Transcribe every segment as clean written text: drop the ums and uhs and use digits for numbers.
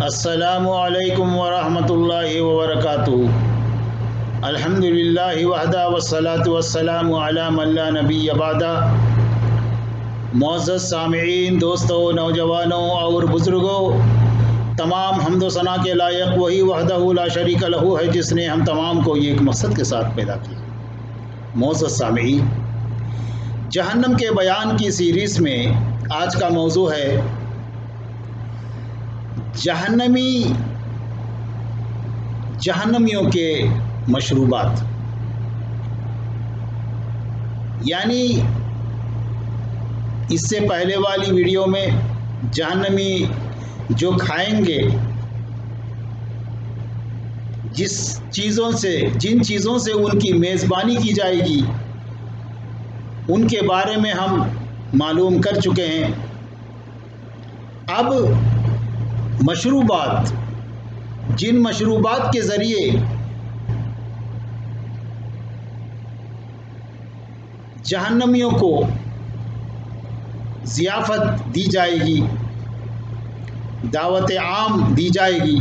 السلام علیکم ورحمۃ اللہ وبرکاتہ۔ الحمدللہ وحدہ والصلاة والسلام علی من لا نبی بعدہ۔ معزز سامعین، دوستوں، نوجوانوں اور بزرگوں، تمام حمد و ثنا کے لائق وہی وحدہ لا شریک لہ ہے جس نے ہم تمام کو ایک مقصد کے ساتھ پیدا کیا۔ معزز سامعین، جہنم کے بیان کی سیریز میں آج کا موضوع ہے جہنمیوں کے مشروبات، یعنی اس سے پہلے والی ویڈیو میں جہنمی جو کھائیں گے، جن چیزوں سے ان کی میزبانی کی جائے گی، ان کے بارے میں ہم معلوم کر چکے ہیں۔ اب مشروبات، جن مشروبات کے ذریعے جہنمیوں کو ضیافت دی جائے گی، دعوت عام دی جائے گی،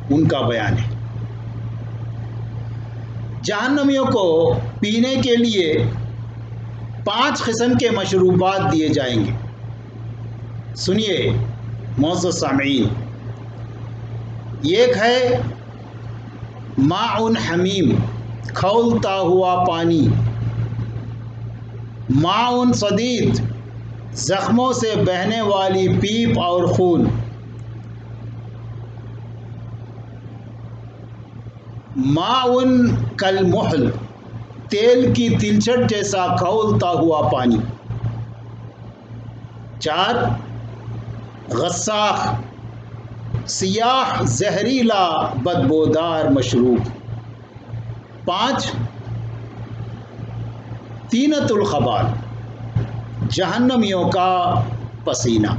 ان کا بیان ہے۔ جہنمیوں کو پینے کے لیے 5 قسم کے مشروبات دیے جائیں گے۔ سنیے معزز سامعین، ایک ہے ماء حمیم، کھولتا ہوا پانی، ماء صدید، زخموں سے بہنے والی پیپ اور خون، ماء کالمحل، تیل کی تلچھٹ جیسا کھولتا ہوا پانی، 4 غساق، سیاہ زہریلا بدبودار مشروب، 5 طینۃ الخبال، جہنمیوں کا پسینہ۔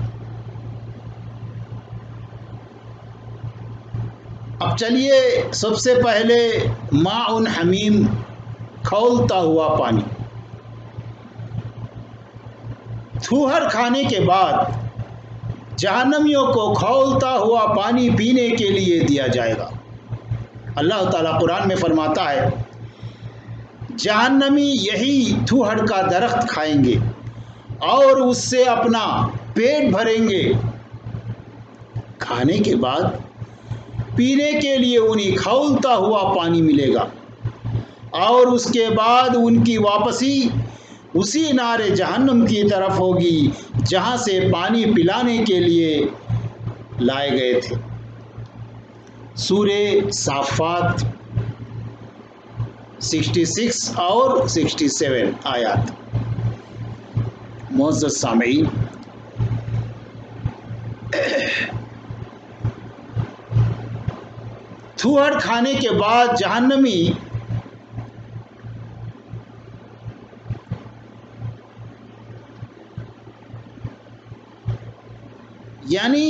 اب چلیے سب سے پہلے ماء حمیم، کھولتا ہوا پانی۔ تھوہر کھانے کے بعد جہنمیوں کو کھولتا ہوا پانی پینے کے لیے دیا جائے گا۔ اللہ تعالیٰ قرآن میں فرماتا ہے، جہنمی یہی تھوہر کا درخت کھائیں گے اور اس سے اپنا پیٹ بھریں گے، کھانے کے بعد پینے کے لیے انہیں کھولتا ہوا پانی ملے گا، اور اس کے بعد ان کی واپسی اسی نار جہنم کی طرف ہوگی جہاں سے پانی پلانے کے لیے لائے گئے تھے۔ سورہ صافات 66 اور 67 آیات۔ معزز سامعین، تھوہر کھانے کے بعد جہنمی یعنی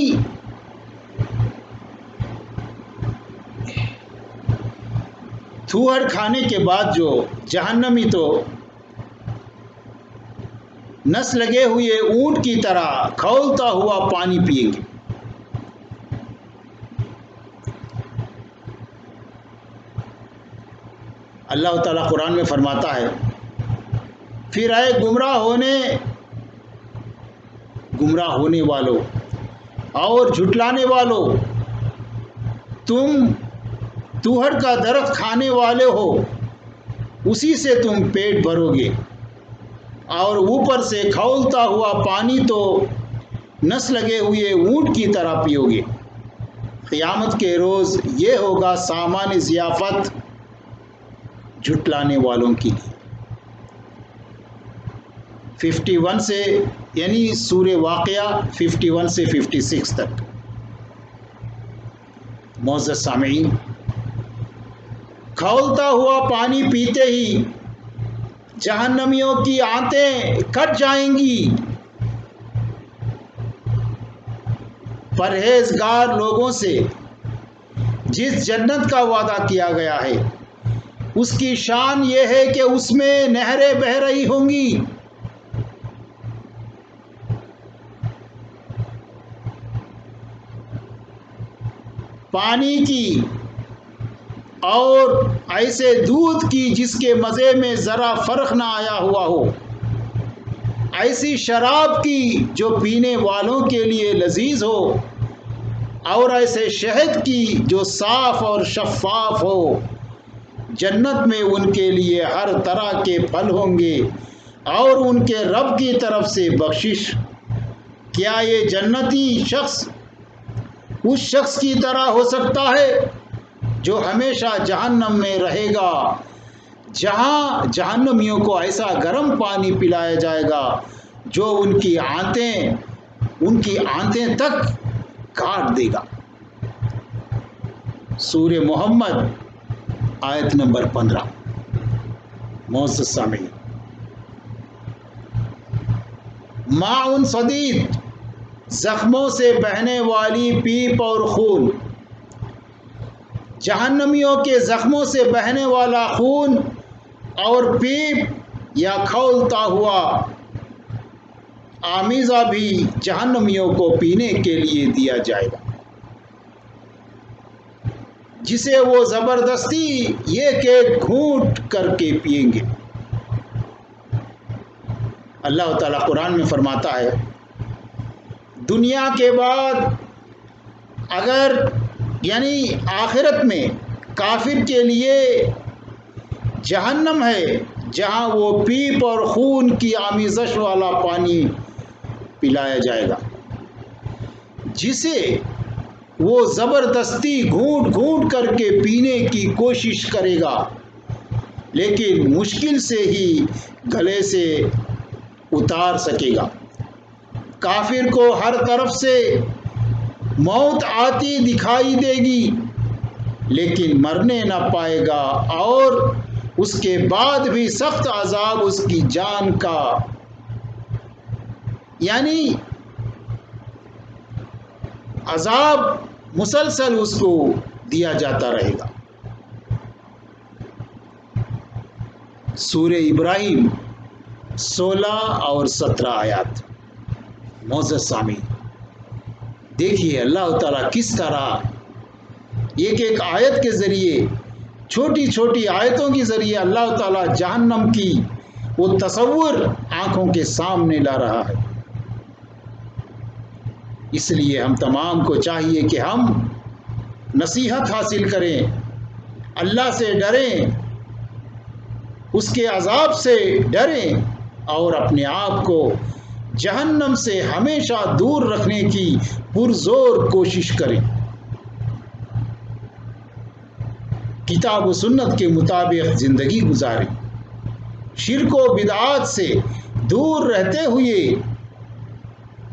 تھوہر کھانے کے بعد جو جہنمی تو نس لگے ہوئے اونٹ کی طرح کھولتا ہوا پانی پئیں گے۔ اللہ تعالیٰ قرآن میں فرماتا ہے، پھر اے گمراہ ہونے والوں اور جھٹلانے والوں، تم تھوہر کا درخت کھانے والے ہو، اسی سے تم پیٹ بھرو گے اور اوپر سے کھولتا ہوا پانی تو نس لگے ہوئے اونٹ کی طرح پیو گے۔ قیامت کے روز یہ ہوگا سامان ضیافت جھٹلانے والوں کے لیے۔ 51 سے یعنی سورہ واقعہ 51 سے 56 تک۔ معزز سامعین، کھولتا ہوا پانی پیتے ہی جہنمیوں کی آنتیں کٹ جائیں گی۔ پرہیزگار لوگوں سے جس جنت کا وعدہ کیا گیا ہے، اس کی شان یہ ہے کہ اس میں نہریں بہہ رہی ہوں گی۔ پانی کی اور ایسے دودھ کی جس کے مزے میں ذرا فرق نہ آیا ہوا ہو، ایسی شراب کی جو پینے والوں کے لیے لذیذ ہو، اور ایسے شہد کی جو صاف اور شفاف ہو۔ جنت میں ان کے لیے ہر طرح کے پھل ہوں گے اور ان کے رب کی طرف سے بخشش۔ کیا یہ جنتی شخص اس شخص کی طرح ہو سکتا ہے جو ہمیشہ جہنم میں رہے گا، جہاں جہنمیوں کو ایسا گرم پانی پلایا جائے گا جو ان کی آنتیں تک کاٹ دے گا۔ سورہ محمد آیت نمبر 15۔ معزز سامعین، ماء صدید، زخموں سے بہنے والی پیپ اور خون۔ جہنمیوں کے زخموں سے بہنے والا خون اور پیپ یا کھولتا ہوا آمیزہ بھی جہنمیوں کو پینے کے لیے دیا جائے گا، جسے وہ زبردستی ایک ایک گھونٹ کر کے پئیں گے۔ اللہ تعالیٰ قرآن میں فرماتا ہے، دنیا کے بعد اگر یعنی آخرت میں کافر کے لیے جہنم ہے، جہاں وہ پیپ اور خون کی آمیزش والا پانی پلایا جائے گا، جسے وہ زبردستی گھونٹ گھونٹ کر کے پینے کی کوشش کرے گا، لیکن مشکل سے ہی گلے سے اتار سکے گا۔ کافر کو ہر طرف سے موت آتی دکھائی دے گی، لیکن مرنے نہ پائے گا، اور اس کے بعد بھی سخت عذاب اس کی جان کا یعنی عذاب مسلسل اس کو دیا جاتا رہے گا۔ سورہ ابراہیم 16 اور 17 آیات۔ معزز سامعین، دیکھیے اللہ تعالیٰ کس طرح ایک ایک آیت کے ذریعے، چھوٹی چھوٹی آیتوں کے ذریعے اللہ تعالیٰ جہنم کی وہ تصور آنکھوں کے سامنے لا رہا ہے۔ اس لیے ہم تمام کو چاہیے کہ ہم نصیحت حاصل کریں، اللہ سے ڈریں، اس کے عذاب سے ڈریں، اور اپنے آپ کو جہنم سے ہمیشہ دور رکھنے کی پرزور کوشش کریں۔ کتاب و سنت کے مطابق زندگی گزاریں، شرک و بدعات سے دور رہتے ہوئے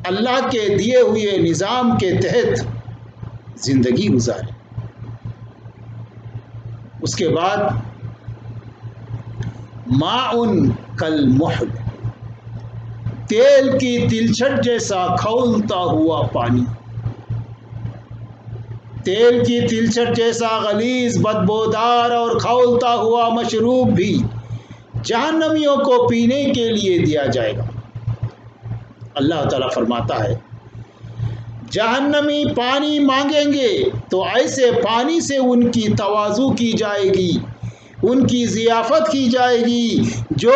اللہ کے دیے ہوئے نظام کے تحت زندگی گزاریں۔ اس کے بعد ماء کالمحل، تیل کی تلچھٹ جیسا کھولتا ہوا پانی۔ تیل کی تلچھٹ جیسا غلیظ، بدبودار اور کھولتا ہوا مشروب بھی جہنمیوں کو پینے کے لیے دیا جائے گا۔ اللہ تعالیٰ فرماتا ہے، جہنمی پانی مانگیں گے تو ایسے پانی سے ان کی تواضع کی جائے گی، ان کی ضیافت کی جائے گی جو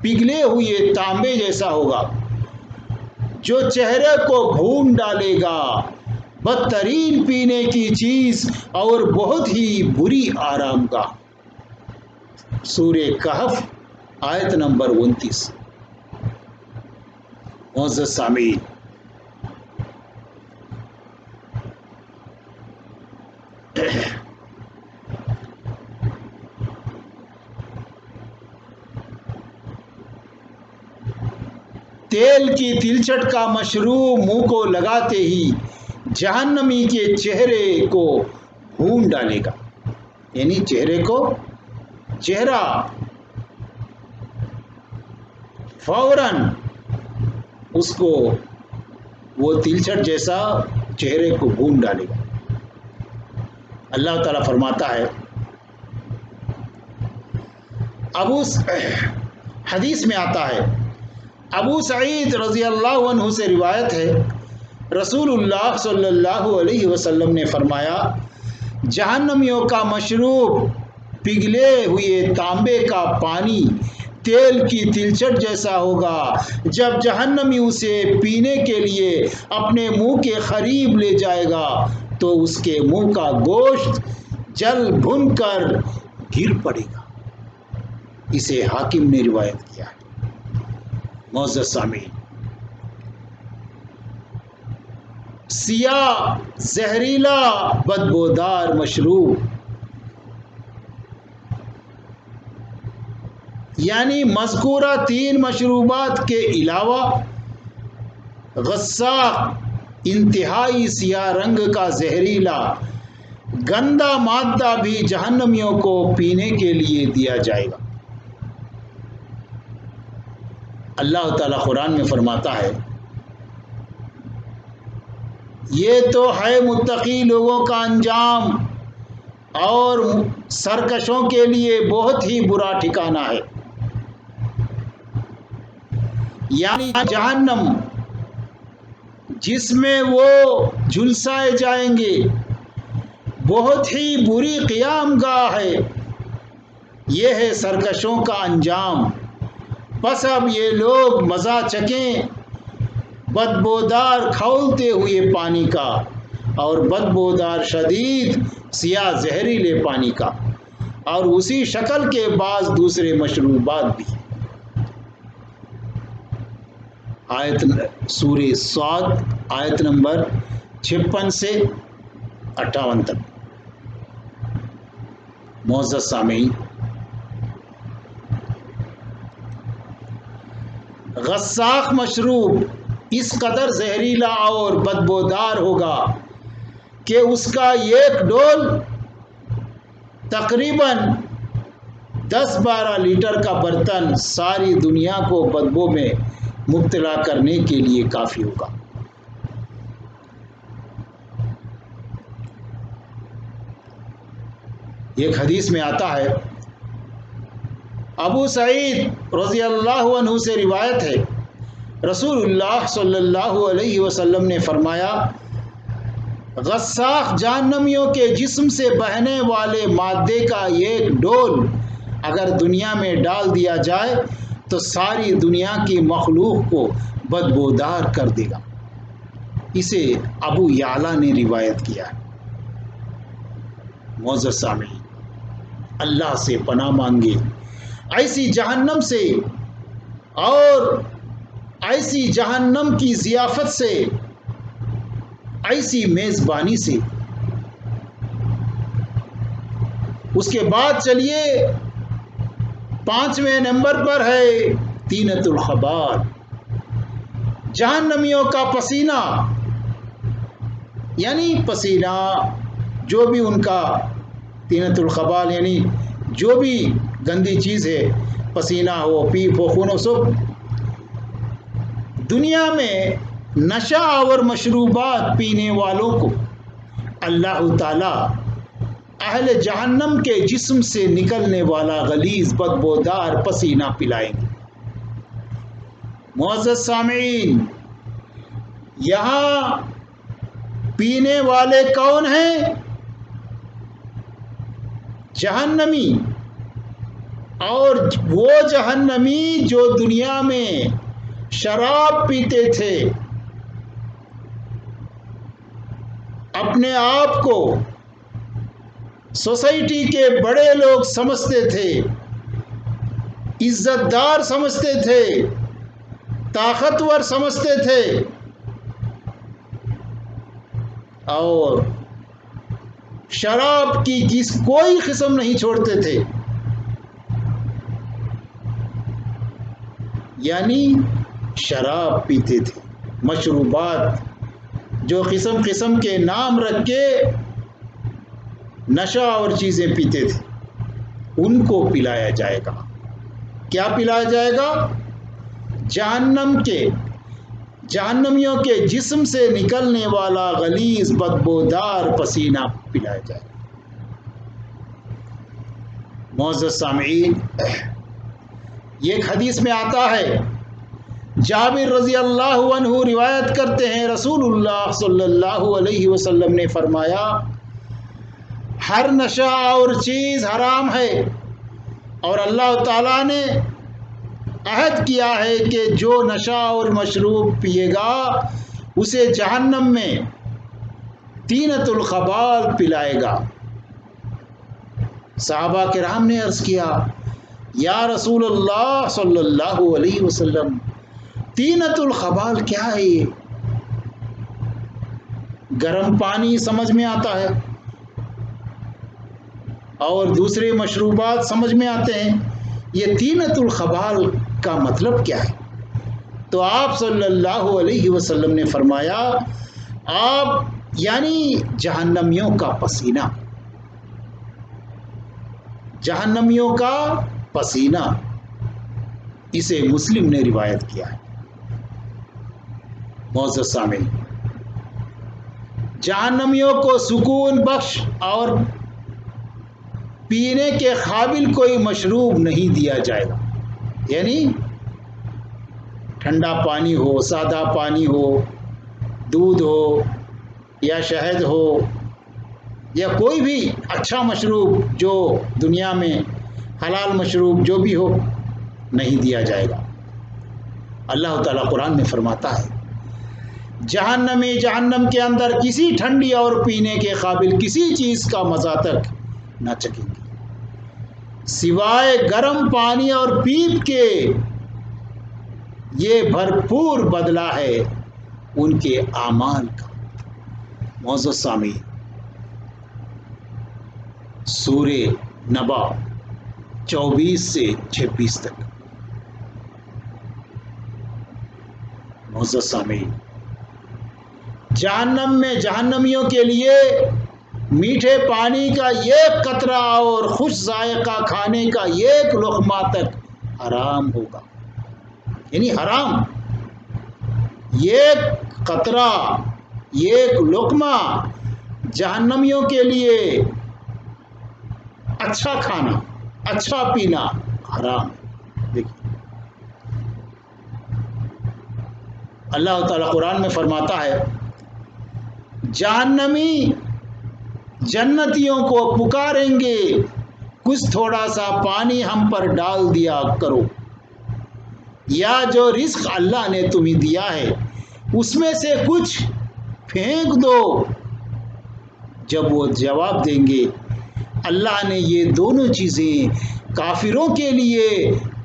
پگھلے ہوئے تانبے جیسا ہوگا، جو چہرے کو بھون ڈالے گا، بدترین پینے کی چیز اور بہت ہی بری آرام گاہ۔ سورہ کہف آیت نمبر 29۔ معزز سامعین، تیل کی تلچھٹ کا مشروب منہ کو لگاتے ہی جہنمی کے چہرے کو بھون ڈالے گا، یعنی چہرہ فوراً اس کو وہ تلچھٹ جیسا چہرے کو بھون ڈالے گا۔ اللہ تعالیٰ فرماتا ہے، حدیث میں آتا ہے، ابو سعید رضی اللہ عنہ سے روایت ہے، رسول اللہ صلی اللہ علیہ وسلم نے فرمایا جہنمیوں کا مشروب پگھلے ہوئے تانبے کا پانی تیل کی تلچھٹ جیسا ہوگا، جب جہنمی اسے پینے کے لیے اپنے منہ کے قریب لے جائے گا تو اس کے منہ کا گوشت جل بھن کر گر پڑے گا۔ اسے حاکم نے روایت کیا ہے۔ معزز سامعین، سیاہ زہریلا بدبودار مشروب یعنی مذکورہ 3 مشروبات کے علاوہ غساق انتہائی سیاہ رنگ کا زہریلا گندا مادہ بھی جہنمیوں کو پینے کے لیے دیا جائے گا۔ اللہ تعالیٰ قرآن میں فرماتا ہے یہ تو ہے متقی لوگوں کا انجام اور سرکشوں کے لیے بہت ہی برا ٹھکانہ ہے۔ یعنی جہنم جس میں وہ جھلسائے جائیں گے بہت ہی بری قیام گاہ ہے، یہ ہے سرکشوں کا انجام۔ پس اب یہ لوگ مزہ چکیں بدبودار کھولتے ہوئے پانی کا اور بدبودار شدید سیاہ زہریلے پانی کا، اور اسی شکل کے بعض دوسرے مشروبات بھی۔ آیت سورہ صاد آیت نمبر 56 سے 58 تک۔ معزز سامعین، غساق مشروب اس قدر زہریلا اور بدبودار ہوگا کہ اس کا ایک ڈول تقریباً 10-12 لیٹر کا برتن ساری دنیا کو بدبو میں مبتلا کرنے کے لیے کافی ہوگا۔ ایک حدیث میں آتا ہے، ابو سعید رضی اللہ عنہ سے روایت ہے، رسول اللہ صلی اللہ علیہ وسلم نے فرمایا غساق جہنمیوں کے جسم سے بہنے والے مادے کا ایک ڈول اگر دنیا میں ڈال دیا جائے تو ساری دنیا کی مخلوق کو بدبودار کر دے گا۔ اسے ابو یعلا نے روایت کیا ہے۔ معزز سامعین، اللہ سے پناہ مانگے ایسی جہنم سے اور ایسی جہنم کی ضیافت سے، ایسی میزبانی سے۔ اس کے بعد چلیے 5ویں نمبر پر ہے طینۃ الخبال، جہنمیوں کا پسینہ، یعنی پسینہ جو بھی ان کا طینۃ الخبال یعنی جو بھی گندی چیز ہے، پسینہ ہو، پیپ ہو، خون ہو، سب دنیا میں نشہ آور مشروبات پینے والوں کو اللہ تعالیٰ اہل جہنم کے جسم سے نکلنے والا غلیظ بدبودار پسینہ پلائیں گے۔ معزز سامعین، یہاں پینے والے کون ہیں؟ جہنمی، اور وہ جہنمی جو دنیا میں شراب پیتے تھے، اپنے آپ کو سوسائٹی کے بڑے لوگ سمجھتے تھے، عزت دار سمجھتے تھے، طاقتور سمجھتے تھے، اور شراب کی کوئی قسم نہیں چھوڑتے تھے، یعنی شراب پیتے تھے، مشروبات جو قسم قسم کے نام رکھ کے نشہ اور چیزیں پیتے تھے، ان کو پلایا جائے گا۔ کیا پلایا جائے گا؟ جہنمیوں کے جسم سے نکلنے والا غلیظ بدبودار پسینہ پلایا جائے گا۔ معزز سامعین، ایک حدیث میں آتا ہے جابر رضی اللہ عنہ روایت کرتے ہیں رسول اللہ صلی اللہ علیہ وسلم نے فرمایا ہر نشہ اور چیز حرام ہے اور اللہ تعالیٰ نے عہد کیا ہے کہ جو نشہ اور مشروب پیے گا اسے جہنم میں طینۃ الخبال پلائے گا۔ صحابہ کرام نے عرض کیا یا رسول اللہ صلی اللہ علیہ وسلم طینۃ الخبال کیا ہے؟ یہ گرم پانی سمجھ میں آتا ہے اور دوسرے مشروبات سمجھ میں آتے ہیں، یہ طینۃ الخبال کا مطلب کیا ہے؟ تو آپ صلی اللہ علیہ وسلم نے فرمایا آپ یعنی جہنمیوں کا پسینہ، جہنمیوں کا پسینہ، اسے مسلم نے روایت کیا ہے۔ معزز سامعین، جہنمیوں کو سکون بخش اور پینے کے قابل کوئی مشروب نہیں دیا جائے گا، یعنی ٹھنڈا پانی ہو، سادہ پانی ہو، دودھ ہو یا شہد ہو یا کوئی بھی اچھا مشروب جو دنیا میں حلال مشروب جو بھی ہو نہیں دیا جائے گا۔ اللہ تعالیٰ قرآن میں فرماتا ہے جہنمی جہنم کے اندر کسی ٹھنڈی اور پینے کے قابل کسی چیز کا مزہ تک نہ چکیں گے سوائے گرم پانی اور پیپ کے، یہ بھرپور بدلہ ہے ان کے اعمال کا۔ معزز سامعین، سورہ نبا 24 سے 26 تک۔ معزز سامعین، جہنم میں جہنمیوں کے لیے میٹھے پانی کا ایک قطرہ اور خوش ذائقہ کھانے کا ایک لقمہ تک حرام ہوگا، یعنی حرام، ایک قطرہ ایک لقمہ جہنمیوں کے لیے اچھا کھانا اچھا پینا حرام۔ دیکھیے اللہ تعالیٰ قرآن میں فرماتا ہے جہنمی جنتیوں کو پکاریں گے کچھ تھوڑا سا پانی ہم پر ڈال دیا کرو، یا جو رزق اللہ نے تمہیں دیا ہے اس میں سے کچھ پھینک دو۔ جب وہ جواب دیں گے اللہ نے یہ دونوں چیزیں کافروں کے لیے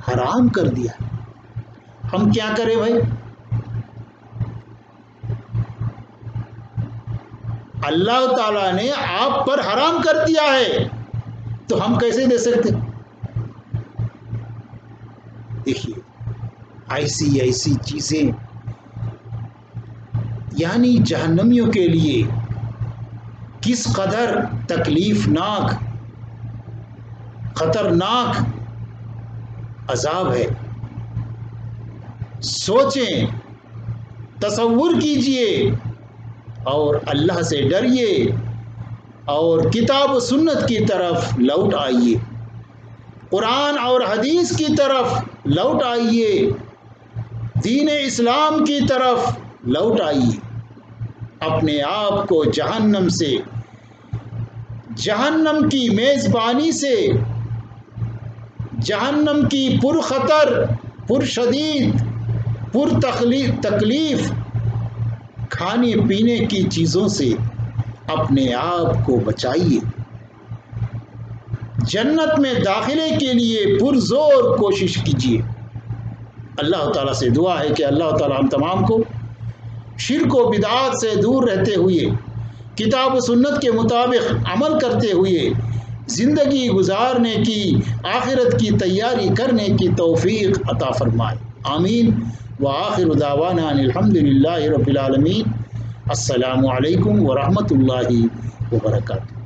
حرام کر دیا، ہم کیا کریں بھائی؟ اللہ تعالیٰ نے آپ پر حرام کر دیا ہے تو ہم کیسے دے سکتے؟ دیکھیے ایسی چیزیں یعنی جہنمیوں کے لیے کس قدر تکلیف ناک خطرناک عذاب ہے، سوچیں، تصور کیجئے اور اللہ سے ڈریے اور کتاب و سنت کی طرف لوٹ آئیے، قرآن اور حدیث کی طرف لوٹ آئیے، دین اسلام کی طرف لوٹ آئیے، اپنے آپ کو جہنم سے، جہنم کی میزبانی سے، جہنم کی پرخطر پرشدید تکلیف کھانے پینے کی چیزوں سے اپنے آپ کو بچائیے، جنت میں داخلے کے لیے پرزور کوشش کیجیے۔ اللہ تعالیٰ سے دعا ہے کہ اللہ تعالیٰ ہم تمام کو شرک و بدعات سے دور رہتے ہوئے کتاب و سنت کے مطابق عمل کرتے ہوئے زندگی گزارنے کی، آخرت کی تیاری کرنے کی توفیق عطا فرمائے، آمین۔ وآخر دعوانا ان الحمد للہ رب العالمین۔ السلام علیکم ورحمۃ اللہ وبرکاتہ۔